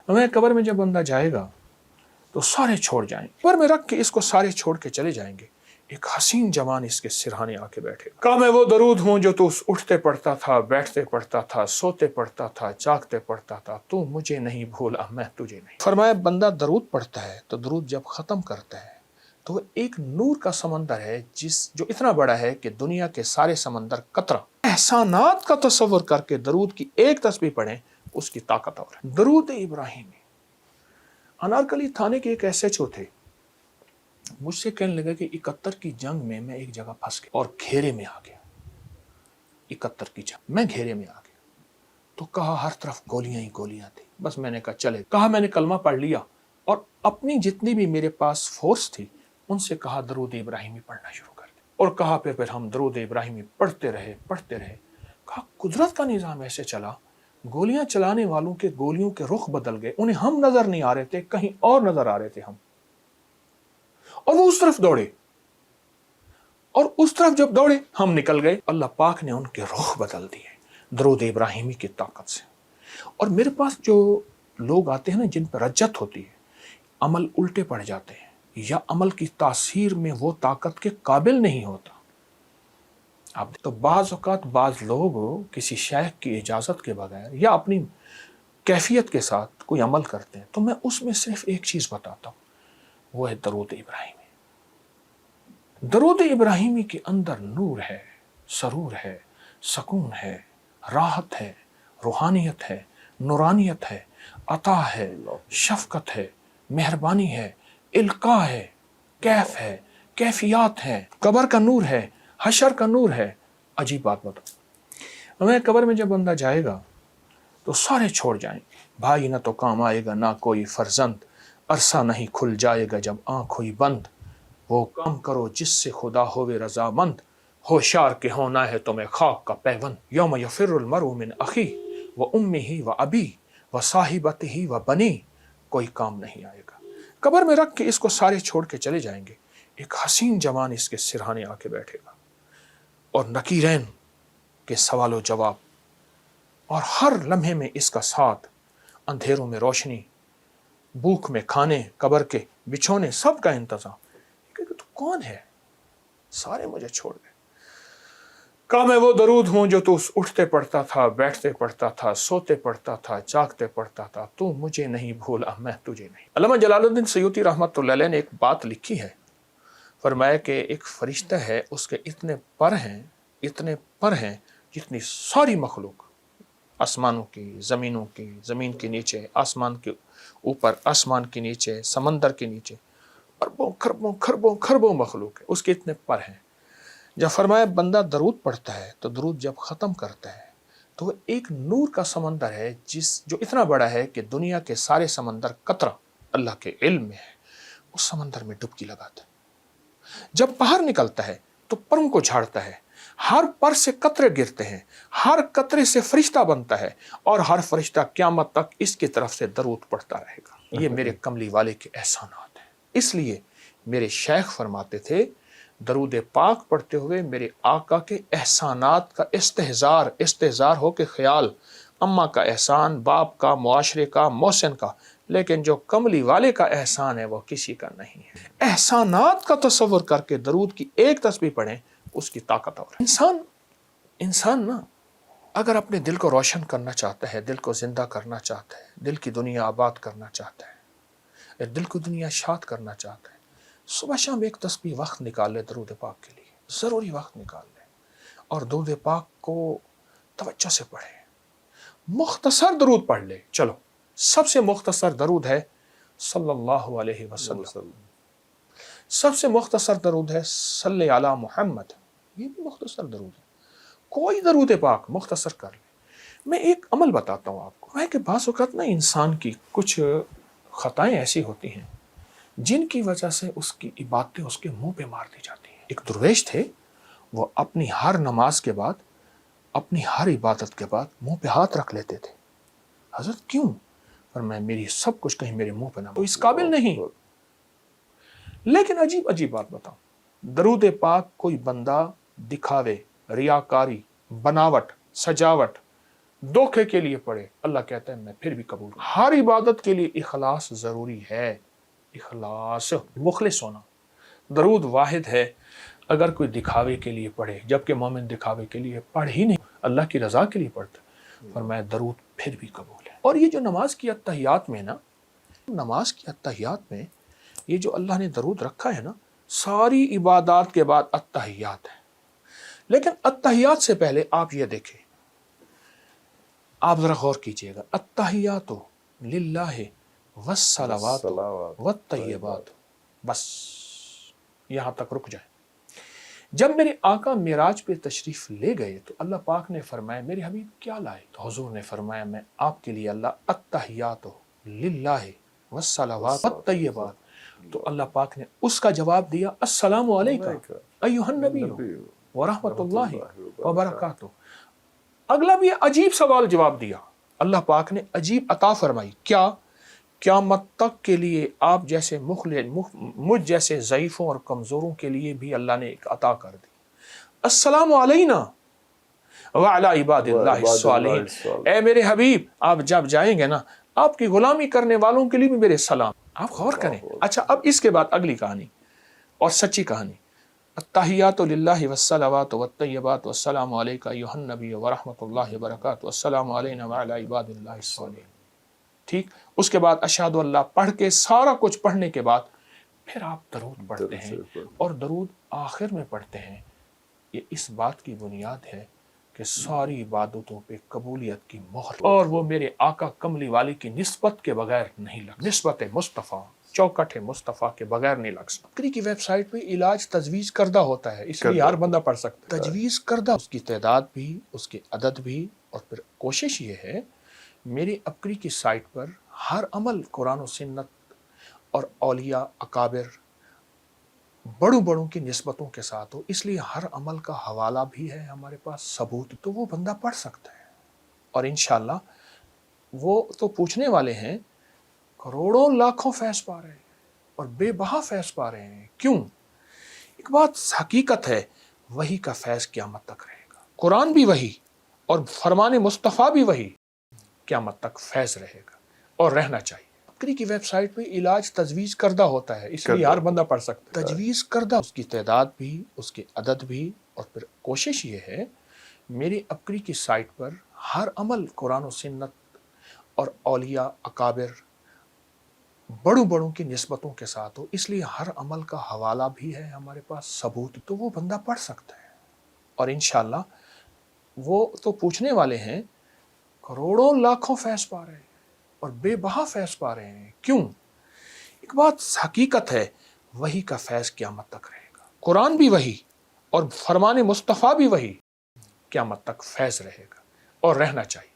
हमें कब्र में जब बंदा जाएगा तो सारे छोड़ जाएंगे, कब्र में रख के इसको सारे छोड़ के चले जाएंगे। एक हसीन जवान इसके सिरहाने आके बैठे, कहा मैं वो दरूद हूं जो तू उठते पढ़ता था, बैठते पढ़ता था, सोते पढ़ता था, जागते पढ़ता था, तू मुझे नहीं भूला, मैं तुझे नहीं। फरमाया बंदा दरूद पढ़ता है तो दरूद जब खत्म करता है तो वो एक नूर का समंदर है जो इतना बड़ा है कि दुनिया के सारे समंदर कतरा। एहसानात का तस्वर करके दरूद की एक तस्बीह पढ़ें, उसकी ताकत और है। दरूद इब्राहिमी। अनारकली थाने के एक एसएचओ थे, मुझसे कहने लगा कि 71 की जंग में मैं एक जगह फंस गया और घेरे में आ गया। 71 की जंग मैं घेरे में आ गया तो कहा हर तरफ गोलियां ही गोलियां थी। बस मैंने कहा चले, कहा मैंने कलमा पढ़ लिया और अपनी जितनी भी मेरे पास फोर्स थी उनसे कहा दरूद इब्राहिमी पढ़ना शुरू कर दे, और कहा फिर हम दरूद इब्राहिमी पढ़ते रहे। कहा कुदरत का निज़ाम ऐसे चला, गोलियां चलाने वालों के गोलियों के रुख बदल गए, उन्हें हम नजर नहीं आ रहे थे, कहीं और नजर आ रहे थे हम, और वो उस तरफ दौड़े, और उस तरफ जब दौड़े हम निकल गए। अल्लाह पाक ने उनके रुख बदल दिए दरूद इब्राहिमी की ताकत से। और मेरे पास जो लोग आते हैं ना, जिन पर रज्जत होती है, अमल उल्टे पड़ जाते हैं या अमल की तासीर में वो ताकत के काबिल नहीं होता, आप तो बाज़ औक़ात बाज़ लोग किसी शेख की इजाज़त के बगैर या अपनी कैफियत के साथ कोई अमल करते हैं, तो मैं उसमें सिर्फ एक चीज़ बताता हूँ, वो है दरूद इब्राहिमी। दरूद इब्राहिमी के अंदर नूर है, सरूर है, सकून है, राहत है, रूहानियत है, नूरानियत है, अता है, शफकत है, मेहरबानी है, इल्का है, कैफ है, कैफियात है, कब्र का नूर है, हशर का नूर है। अजीब बात बताओ, हमें कब्र में जब बंदा जाएगा तो सारे छोड़ जाएंगे, भाई ना तो काम आएगा ना कोई फर्जंद, अरसा नहीं खुल जाएगा जब आँख हुई बंद, वो काम करो जिससे खुदा होवे रजामंद, होशियार के होना है तुम्हें खाक का पैवंद, यौम यफिरुल मरउ मिन अखी व उम्मिही व अबी व साहिबतिही व बनी, कोई काम नहीं आएगा। कब्र में रख के इसको सारे छोड़ के चले जाएंगे। एक हसीन जवान इसके सिरहाने आके बैठेगा और नकीरैन के सवालो जवाब, और हर लम्हे में इसका साथ, अंधेरों में रोशनी, भूख में खाने, कब्र के बिछोने, सब का इंतजाम। तो कौन है? सारे मुझे छोड़ गए। कहा मैं वो दरूद हूं जो तू उठते पढ़ता था, बैठते पढ़ता था, सोते पढ़ता था, जागते पढ़ता था, तू मुझे नहीं भूला, मैं तुझे नहीं। अल्लामा जलालुद्दीन सयूती रहमतुल्लाह अलैह ने एक बात लिखी है, फरमाया कि एक फरिश्ता है, उसके इतने पर हैं जितनी सारी मखलूक, आसमानों की, ज़मीन के नीचे, आसमान के ऊपर, आसमान के नीचे, समंदर के नीचे, अरबों खरबों खरबों खरबों मखलूक है, उसके इतने पर हैं। जब फरमाया बंदा दरूद पढ़ता है तो दरूद जब ख़त्म करता है तो वो एक नूर का समंदर है जो इतना बड़ा है कि दुनिया के सारे समंदर कतरा अल्लाह के इल्म में है, उस समंदर में डुबकी लगाता है। जब बाहर निकलता है तो परों को झाड़ता है, हर पर से कतरे गिरते हैं, हर कतरे से फरिश्ता बनता है, और हर फरिश्ता क़यामत तक इसकी तरफ से दरूद पढ़ता रहेगा। ये मेरे कमली वाले के एहसानात हैं। इसलिए मेरे शेख फरमाते थे, दरूद पाक पढ़ते हुए मेरे आका के एहसानात का इस्तेहज़ार हो के ख्याल, अम्मा का एहसान, बाप का, मुआशरे का, मोहसिन का, लेकिन जो कमली वाले का एहसान है वो किसी का नहीं है। एहसानात का तस्वर करके दरूद की एक तस्बीह पढ़ें, उसकी ताकत और इंसान ना अगर अपने दिल को रोशन करना चाहता है, दिल को जिंदा करना चाहता है, दिल की दुनिया आबाद करना चाहता है, दिल को दुनिया शाद करना चाहता है, सुबह शाम एक तस्बीह वक्त निकाल ले दरूद पाक के लिए, ज़रूरी वक्त निकाल ले, और दरूद पाक को तवज्जो से पढ़े। मुख्तसर दरूद पढ़ ले। चलो, सबसे मुख्तसर दरूद है सल्लल्लाहु अलैहि वसल्लम, सबसे मुख्तसर दरूद है सल्ले अला मुहम्मद, ये भी मुख्तसर दरूद है। कोई दरूद पाक मुख्तसर कर ले। मैं एक अमल बताता हूँ आपको, है कि बाज़ औक़ात ना इंसान की कुछ ख़ताएँ ऐसी होती हैं जिनकी वजह से उसकी इबादतें उसके मुंह पे मार दी जाती हैं। एक दुर्वेश थे, वो अपनी हर नमाज के बाद, अपनी हर इबादत के बाद मुंह पे हाथ रख लेते थे। हज़रत क्यों? पर मैं मेरी सब कुछ कहीं मेरे मुंह पे ना, तो इस काबिल नहीं। लेकिन अजीब बात बताऊं, दरूद पाक कोई बंदा दिखावे, रियाकारी, बनावट, सजावट, धोखे के लिए पढ़े, अल्लाह कहता है मैं फिर भी कबूल करूं। हर इबादत के लिए इखलास ज़रूरी है, इखलास, मुखलिस होना। दरूद वाहिद है, अगर कोई दिखावे के लिए पढ़े, जबकि मोमिन दिखावे के लिए पढ़ ही नहीं, अल्लाह की रज़ा के लिए पढ़ता है, फरमाया दरूद फिर भी कबूल है। और ये जो नमाज की अत्तहियात में ना, नमाज की अत्तहियात में ये जो अल्लाह ने दरूद रखा है ना, सारी इबादत के बाद अत्तहियात है। लेकिन अत्तहियात से पहले आप ये देखें, आप जरा गौर कीजिएगा, अत्तहियातु लिल्लाहि वस्सलावातु वत्तय्यिबातु, बस यहाँ तक रुक जाए। जब मेरे आका मिराज पे तशरीफ ले गए तो अल्लाह पाक ने फरमाया मेरे हबीब क्या लाए, तो हुजूर ने फरमाया मैं आपके लिए अल्लाह अत्तहियातु लिल्लाहि वस्सलावातु वत्तय्यिबात, तो अल्लाह पाक ने उसका जवाब दिया अस्सलामु अलैका अय्युहन नबी व रहमतुल्लाहि व बरकातुहू। अगला भी अजीब सवाल जवाब दिया, अल्लाह पाक ने अजीब अता फरमाई, क्या क़यामत तक के लिए आप जैसे मुझ जैसे ज़ईफ़ों और कमज़ोरों के लिए भी अल्लाह ने एक अता कर दी, अस्सलामु अलैना व अला इबादिल्लाहि स्सालिहीन। ए मेरे हबीब आप जब जाएंगे ना, आपकी गुलामी करने वालों के लिए भी मेरे सलाम। आप गौर करें। अच्छा, अब इसके बाद अगली कहानी और सच्ची कहानी, अत्तहियातु लिल्लाहि वस्सलावातु वत्तय्यिबातु वस्सलामु अलैका अय्युहन नबी व रहमतुल्लाहि व बरकातुहू वस्सलामु अलैना व अला इबादिल्लाहि स्सालिहीन। ठीक, उसके बाद अशहदु अल्लाह पढ़ के, सारा कुछ पढ़ने के बाद फिर आप दरूद पढ़ते हैं, और दरूद आखिर में पढ़ते हैं। ये इस बात की बुनियाद है कि सारी इबादतों पे कबूलियत की मोहर, और वो मेरे आका कमली वाली की निस्बत के बगैर नहीं लग, निस्बत मुस्तफ़ा, चौकट मुस्तफ़ा के बगैर नहीं लग सकता। बकरी की वेबसाइट पे इलाज तजवीज़ करदा होता है, इसलिए हर बंदा पढ़ सकता है। तजवीज़ करदा, उसकी तादाद भी, उसके अदद भी, और फिर कोशिश ये है मेरी अपकरी की साइट पर हर अमल कुरान और सुन्नत और औलिया अकाबिर बड़ों बड़ों की निस्बतों के साथ हो, इसलिए हर अमल का हवाला भी है हमारे पास, सबूत, तो वो बंदा पढ़ सकता है। और इंशाअल्लाह वो तो पूछने वाले हैं, करोड़ों लाखों फैज़ पा रहे हैं और बेबहा फैज़ पा रहे हैं। क्यों? एक बात हकीकत है, वही का फैज़ क़यामत तक रहेगा, कुरान भी वही और फरमान मुस्तफ़ा भी वही, क़यामत तक फैज़ रहेगा और रहना चाहिए। बकरी की वेबसाइट पे इलाज तजवीज़ करदा होता है, इसलिए हर बंदा पढ़ सकता है। तजवीज़ करदा, उसकी तादाद भी, उसके अदद भी, और फिर कोशिश ये है मेरी अपकरी की साइट पर हर अमल कुरान और सुन्नत और औलिया अकाबिर बड़ों बड़ों की निस्बतों के साथ हो, इसलिए हर अमल का हवाला भी है हमारे पास, सबूत, तो वो बंदा पढ़ सकता है। और इंशाअल्लाह वो तो पूछने वाले हैं, करोड़ों लाखों फैज़ पा रहे हैं और बेबहा फैज़ पा रहे हैं। क्यों? एक बात हकीकत है, वही का फैज़ क़यामत तक रहेगा, कुरान भी वही और फरमान मुस्तफ़ा भी वही, क़यामत तक फैज़ रहेगा और रहना चाहिए।